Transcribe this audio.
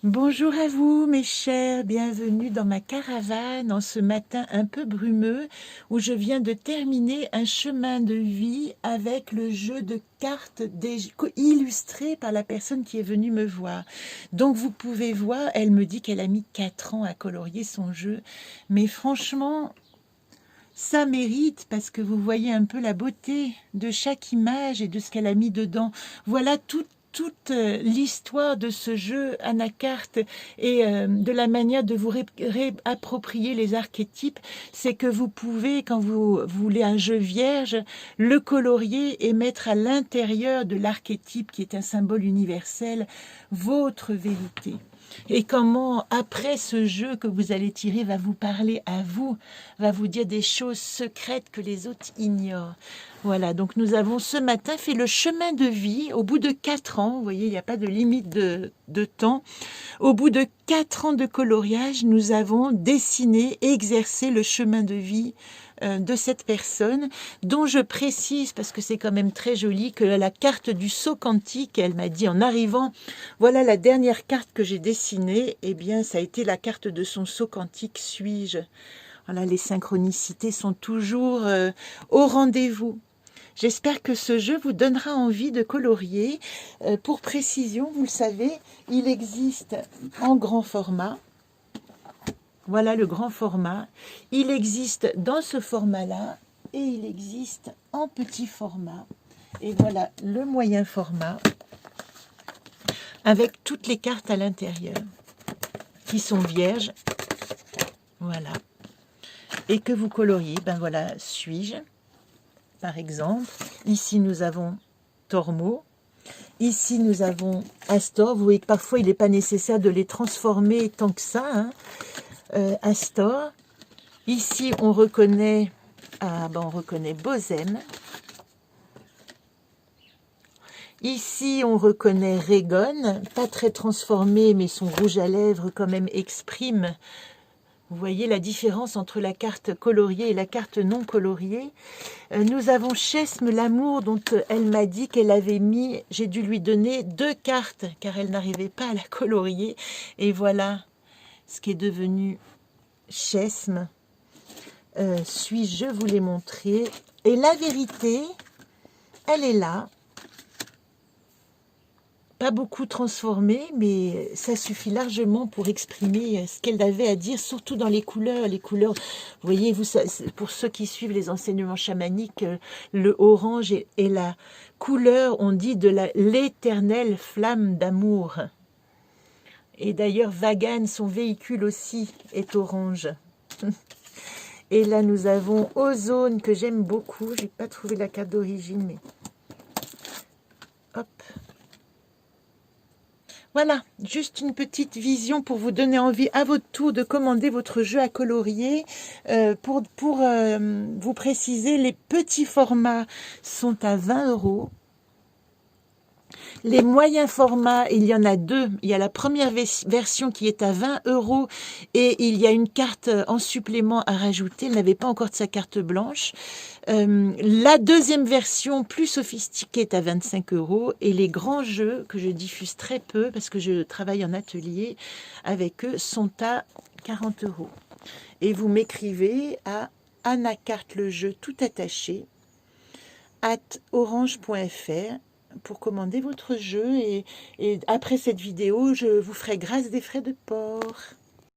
Bonjour à vous mes chers, bienvenue dans ma caravane en ce matin un peu brumeux où je viens de terminer un chemin de vie avec le jeu de cartes illustré par la personne qui est venue me voir. Donc vous pouvez voir, elle me dit qu'elle a mis 4 ans à colorier son jeu, mais franchement ça mérite parce que vous voyez un peu la beauté de chaque image et de ce qu'elle a mis dedans. Voilà toute l'histoire de ce jeu Anacarte et de la manière de vous réapproprier les archétypes, c'est que vous pouvez, quand vous voulez un jeu vierge, le colorier et mettre à l'intérieur de l'archétype, qui est un symbole universel, votre vérité. Et comment, après ce jeu que vous allez tirer, va vous parler à vous, va vous dire des choses secrètes que les autres ignorent. Voilà, donc nous avons ce matin fait le chemin de vie au bout de 4 ans. Vous voyez, il n'y a pas de limite de temps. Au bout de 4 ans de coloriage, nous avons dessiné et exercé le chemin de vie de cette personne, dont je précise, parce que c'est quand même très joli, que la carte du saut quantique, elle m'a dit en arrivant, voilà la dernière carte que j'ai dessinée, eh bien ça a été la carte de son saut quantique, suis-je. Voilà, les synchronicités sont toujours au rendez-vous. J'espère que ce jeu vous donnera envie de colorier. Pour précision, vous le savez, il existe en grand format. Voilà le grand format. Il existe dans ce format-là et il existe en petit format. Et voilà le moyen format avec toutes les cartes à l'intérieur qui sont vierges. Voilà. Et que vous coloriez. Ben voilà, suis-je, par exemple. Ici, nous avons Tormo. Ici, nous avons Astor. Vous voyez que parfois, il n'est pas nécessaire de les transformer tant que ça. Hein. Astor. Ici, on reconnaît, on reconnaît Bosem. Ici, on reconnaît Régone, pas très transformé, mais son rouge à lèvres quand même exprime. Vous voyez la différence entre la carte coloriée et la carte non coloriée. Nous avons Chesme l'amour, dont elle m'a dit qu'elle avait mis, j'ai dû lui donner 2 cartes, car elle n'arrivait pas à la colorier. Et voilà ce qui est devenu Chesme. Suis-je vous l'ai montré. Et la vérité, elle est là. Pas beaucoup transformée, mais ça suffit largement pour exprimer ce qu'elle avait à dire, surtout dans les couleurs. Les couleurs, vous voyez, pour ceux qui suivent les enseignements chamaniques, le orange est la couleur, on dit, de l'éternelle flamme d'amour. Et d'ailleurs, Vagan, son véhicule aussi, est orange. Et là, nous avons Ozone, que j'aime beaucoup. Je n'ai pas trouvé la carte d'origine, mais... Hop. Voilà, juste une petite vision pour vous donner envie à votre tour de commander votre jeu à colorier. Pour vous préciser, les petits formats sont à 20 €. Les moyens formats, il y en a 2. Il y a la première version qui est à 20 € et il y a une carte en supplément à rajouter. Elle n'avait pas encore de sa carte blanche. La deuxième version plus sophistiquée est à 25 € et les grands jeux que je diffuse très peu parce que je travaille en atelier avec eux sont à 40 €. Et vous m'écrivez à Anacarte le jeu tout attaché @orange.fr pour commander votre jeu et après cette vidéo, je vous ferai grâce des frais de port.